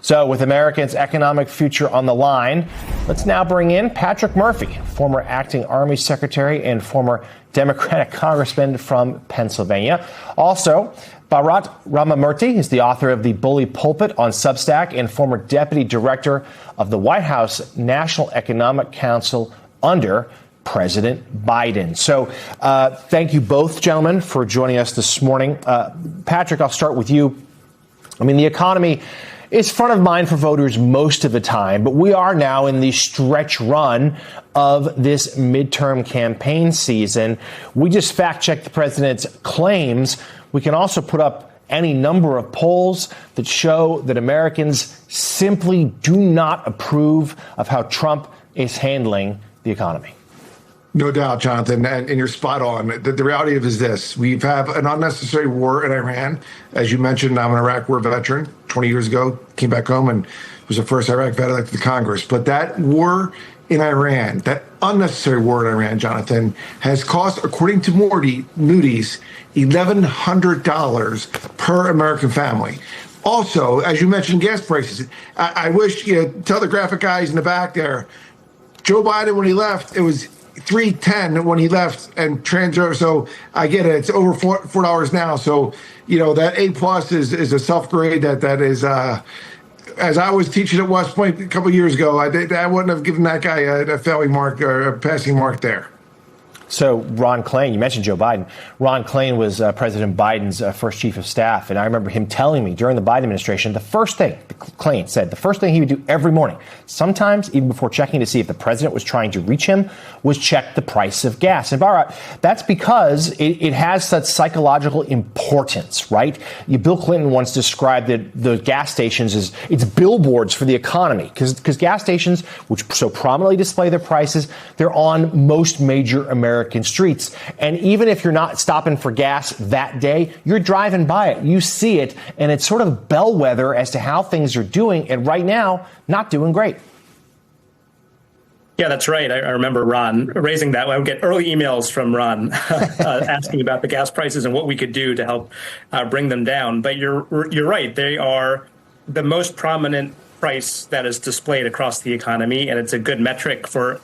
So with Americans' economic future on the line, let's now bring in Patrick Murphy, former acting Army Secretary and former Democratic congressman from Pennsylvania. Also, Bharat Ramamurthy is the author of The Bully Pulpit on Substack and former deputy director of the White House National Economic Council under President Biden. So thank you both, gentlemen, for joining us this morning. Patrick, I'll start with you. I mean, the economy is front of mind for voters most of the time, but we are now in the stretch run of this midterm campaign season. We just fact-checked the president's claims. We can also put up any number of polls that show that Americans simply do not approve of how Trump is handling the economy. No doubt, Jonathan, and you're spot on. The reality of it is this. We have an unnecessary war in Iran. As you mentioned, I'm an Iraq war veteran. 20 years ago, came back home and was the first Iraq vet elected to Congress. But that war in Iran, that unnecessary war in Iran, Jonathan, has cost, according to Moody's, $1,100 per American family. Also, as you mentioned, gas prices. I wish, tell the graphic guys in the back there, Joe Biden, when he left, it was $3.10 when he left and transfer. So I get it. It's over $4 now. So, that A plus is a self-grade that is, as I was teaching at West Point a couple of years ago, I wouldn't have given that guy a failing mark or a passing mark there. So Ron Klain, you mentioned Joe Biden. Ron Klain was President Biden's first chief of staff. And I remember him telling me during the Biden administration, Klain said the first thing he would do every morning, sometimes even before checking to see if the president was trying to reach him, was check the price of gas. And Bharat, that's because it has such psychological importance, right? Bill Clinton once described the gas stations as it's billboards for the economy, because gas stations, which so prominently display their prices, they're on most major American streets. And even if you're not stopping for gas that day, you're driving by it. You see it, and it's sort of a bellwether as to how things are doing. And right now, not doing great. Yeah, that's right. I remember Ron raising that. I would get early emails from Ron asking about the gas prices and what we could do to help bring them down. But you're right. They are the most prominent price that is displayed across the economy, and it's a good metric for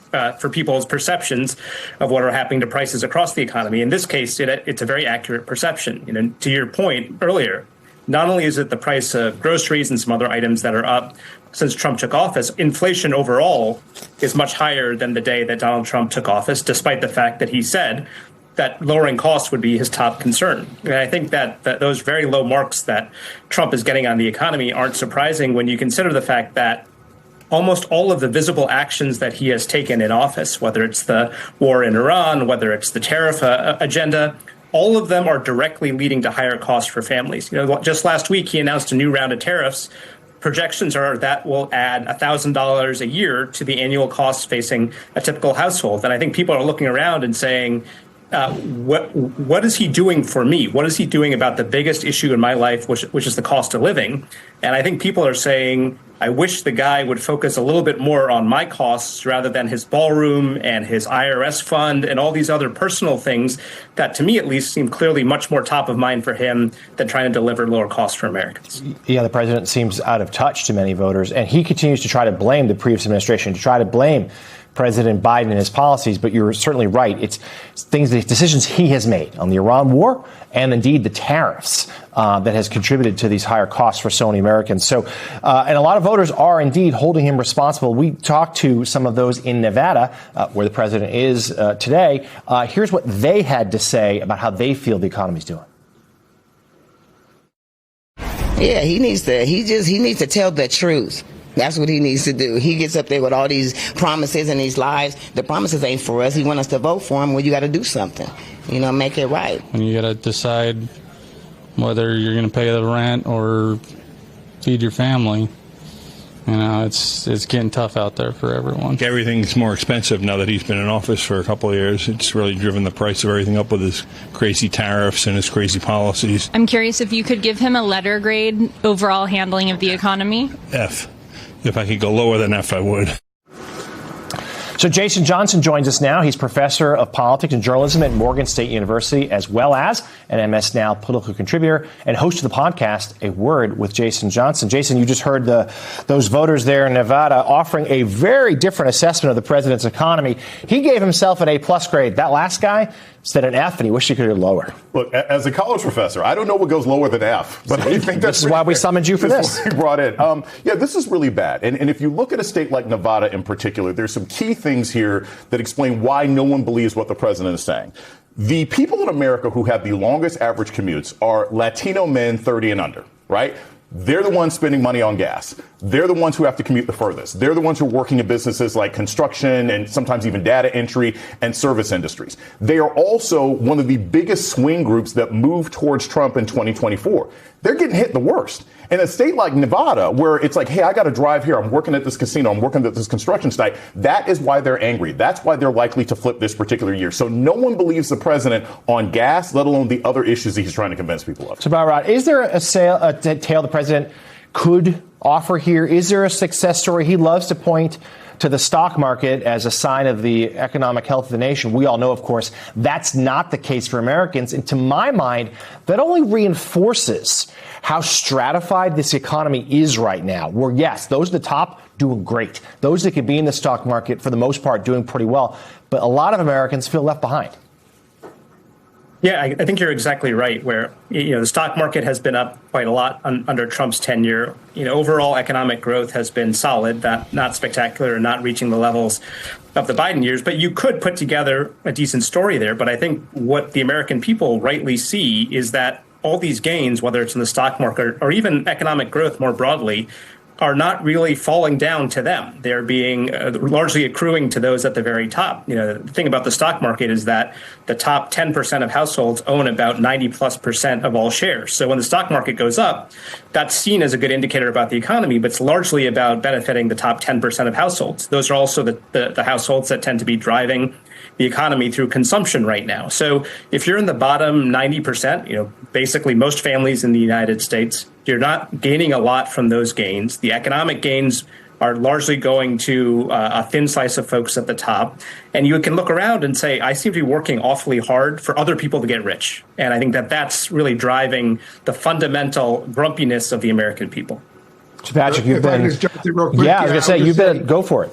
people's perceptions of what are happening to prices across the economy. In this case, it's a very accurate perception. To your point earlier, not only is it the price of groceries and some other items that are up since Trump took office, inflation overall is much higher than the day that Donald Trump took office, despite the fact that he said that lowering costs would be his top concern. And I think that those very low marks that Trump is getting on the economy aren't surprising when you consider the fact that almost all of the visible actions that he has taken in office, whether it's the war in Iran, whether it's the tariff agenda, all of them are directly leading to higher costs for families. Just last week, he announced a new round of tariffs. Projections are that will add $1,000 a year to the annual costs facing a typical household. And I think people are looking around and saying, what is he doing for me? What is he doing about the biggest issue in my life, which is the cost of living? And I think people are saying, I wish the guy would focus a little bit more on my costs rather than his ballroom and his IRS fund and all these other personal things that, to me at least, seem clearly much more top of mind for him than trying to deliver lower costs for Americans. Yeah, the president seems out of touch to many voters, and he continues to try to blame the previous administration, to try to blame President Biden and his policies. But you're certainly right. It's decisions he has made on the Iran war and indeed the tariffs that has contributed to these higher costs for so many Americans. So, and a lot of voters are indeed holding him responsible. We talked to some of those in Nevada, where the president is today. Here's what they had to say about how they feel the economy's doing. Yeah, he needs to tell the truth. That's what he needs to do. He gets up there with all these promises and these lies. The promises ain't for us. He wants us to vote for him. Well, you got to do something. Make it right. And you got to decide whether you're going to pay the rent or feed your family. It's getting tough out there for everyone. Everything's more expensive now that he's been in office for a couple of years. It's really driven the price of everything up with his crazy tariffs and his crazy policies. I'm curious if you could give him a letter grade overall handling of the economy. F. If I could go lower than F, I would. So Jason Johnson joins us now. He's professor of politics and journalism at Morgan State University, as well as an MS Now political contributor and host of the podcast, A Word with Jason Johnson. Jason, you just heard those voters there in Nevada offering a very different assessment of the president's economy. He gave himself an A+ grade. That last guy said an F, and he wished he could have lower. Look, as a college professor, I don't know what goes lower than F, but I think this is why we summoned you for this. We brought in. Yeah, this is really bad. And if you look at a state like Nevada in particular, there's some key things here that explain why no one believes what the president is saying. The people in America who have the longest average commutes are Latino men 30 and under, right? They're the ones spending money on gas. They're the ones who have to commute the furthest. They're the ones who are working in businesses like construction and sometimes even data entry and service industries. They are also one of the biggest swing groups that move towards Trump in 2024. They're getting hit the worst. In a state like Nevada, where it's like, hey, I got to drive here. I'm working at this casino. I'm working at this construction site. That is why they're angry. That's why they're likely to flip this particular year. So no one believes the president on gas, let alone the other issues that he's trying to convince people of. So, Rod, is there a tale the president could offer here? Is there a success story? He loves to point to the stock market as a sign of the economic health of the nation. We all know, of course, that's not the case for Americans. And to my mind, that only reinforces how stratified this economy is right now, where, yes, those at the top doing great. Those that could be in the stock market, for the most part, doing pretty well. But a lot of Americans feel left behind. Yeah, I think you're exactly right, where, the stock market has been up quite a lot under Trump's tenure. Overall economic growth has been solid, not spectacular, not reaching the levels of the Biden years. But you could put together a decent story there. But I think what the American people rightly see is that all these gains, whether it's in the stock market or even economic growth more broadly, are not really falling down to them. They're being largely accruing to those at the very top. The thing about the stock market is that the top 10% of households own about 90+% of all shares. So when the stock market goes up, that's seen as a good indicator about the economy, but it's largely about benefiting the top 10% of households. Those are also the households that tend to be driving the economy through consumption right now. So if you're in the bottom 90%, basically most families in the United States, you're not gaining a lot from those gains. The economic gains are largely going to a thin slice of folks at the top. And you can look around and say, I seem to be working awfully hard for other people to get rich. And I think that that's really driving the fundamental grumpiness of the American people. So Patrick, you've been... I was going to say, go for it.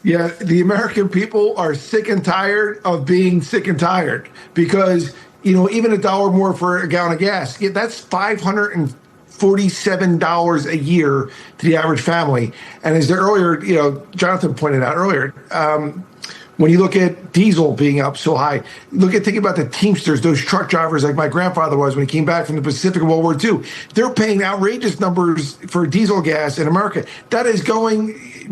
Yeah, the American people are sick and tired of being sick and tired because, even $1 more for a gallon of gas, that's $547 a year to the average family. And as Jonathan pointed out earlier, when you look at diesel being up so high, think about the Teamsters, those truck drivers like my grandfather was when he came back from the Pacific in World War II. They're paying outrageous numbers for diesel gas in America. That is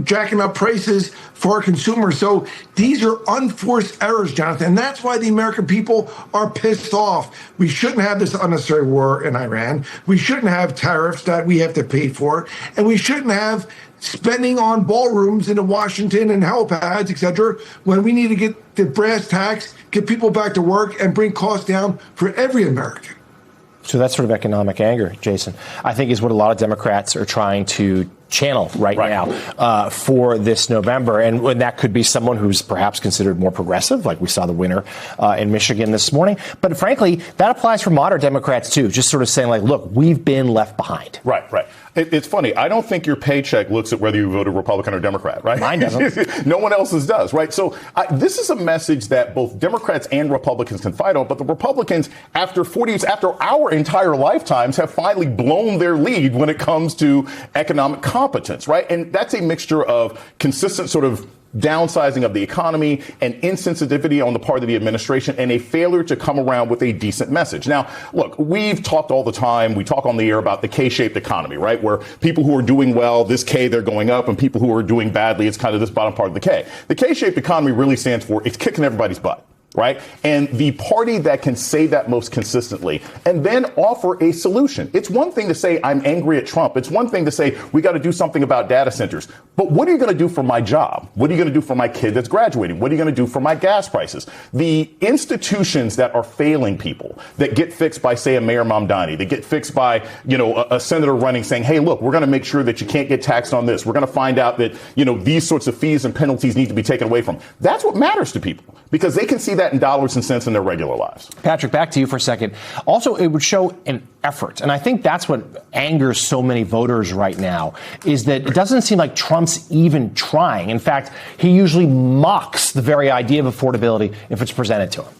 jacking up prices for our consumers. So these are unforced errors, Jonathan. And that's why the American people are pissed off. We shouldn't have this unnecessary war in Iran. We shouldn't have tariffs that we have to pay for. And we shouldn't have spending on ballrooms in Washington and helipads, et cetera, when we need to get the brass tacks, get people back to work, and bring costs down for every American. So that sort of economic anger, Jason, I think is what a lot of Democrats are trying to channel right now for this November. And that could be someone who's perhaps considered more progressive, like we saw the winner in Michigan this morning. But frankly, that applies for moderate Democrats, too, just sort of saying, like, look, we've been left behind. Right. It's funny. I don't think your paycheck looks at whether you voted Republican or Democrat, right? Mine doesn't. No one else's does, right? So this is a message that both Democrats and Republicans can fight on. But the Republicans, after our entire lifetimes, have finally blown their lead when it comes to economic competence, right? And that's a mixture of consistent sort of downsizing of the economy and insensitivity on the part of the administration and a failure to come around with a decent message. Now, look, we've talked all the time. We talk on the air about the K-shaped economy, right? Where people who are doing well, this K, they're going up, and people who are doing badly, it's kind of this bottom part of the K. The K-shaped economy really stands for it's kicking everybody's butt. right? And the party that can say that most consistently and then offer a solution. It's one thing to say, I'm angry at Trump. It's one thing to say, we got to do something about data centers. But what are you going to do for my job? What are you going to do for my kid that's graduating? What are you going to do for my gas prices? The institutions that are failing people, that get fixed by, say, a Mayor Mamdani, that get fixed by, a senator running saying, hey, look, we're going to make sure that you can't get taxed on this. We're going to find out that, these sorts of fees and penalties need to be taken away from. That's what matters to people, because they can see that in dollars and cents in their regular lives. Patrick, back to you for a second. Also, it would show an effort. And I think that's what angers so many voters right now, is that it doesn't seem like Trump's even trying. In fact, he usually mocks the very idea of affordability if it's presented to him.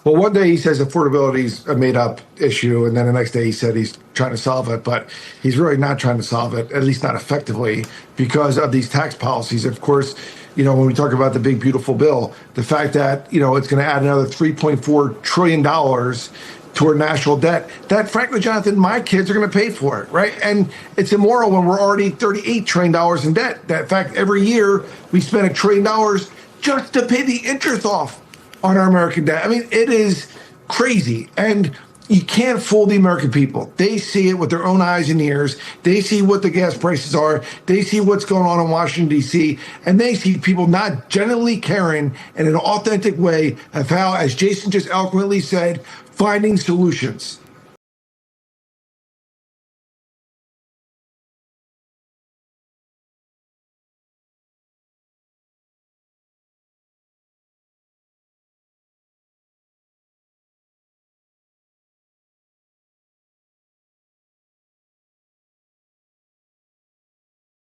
Well, one day he says affordability is a made-up issue, and then the next day he said he's trying to solve it, but he's really not trying to solve it, at least not effectively, because of these tax policies. Of course, when we talk about the big, beautiful bill, the fact that, it's going to add another $3.4 trillion to our national debt, that, frankly, Jonathan, my kids are going to pay for it, right? And it's immoral when we're already $38 trillion in debt. That, in fact, every year we spend $1 trillion just to pay the interest off on our American debt. I mean, it is crazy. And you can't fool the American people. They see it with their own eyes and ears. They see what the gas prices are. They see what's going on in Washington, D.C., and they see people not genuinely caring in an authentic way of how, as Jason just eloquently said, finding solutions.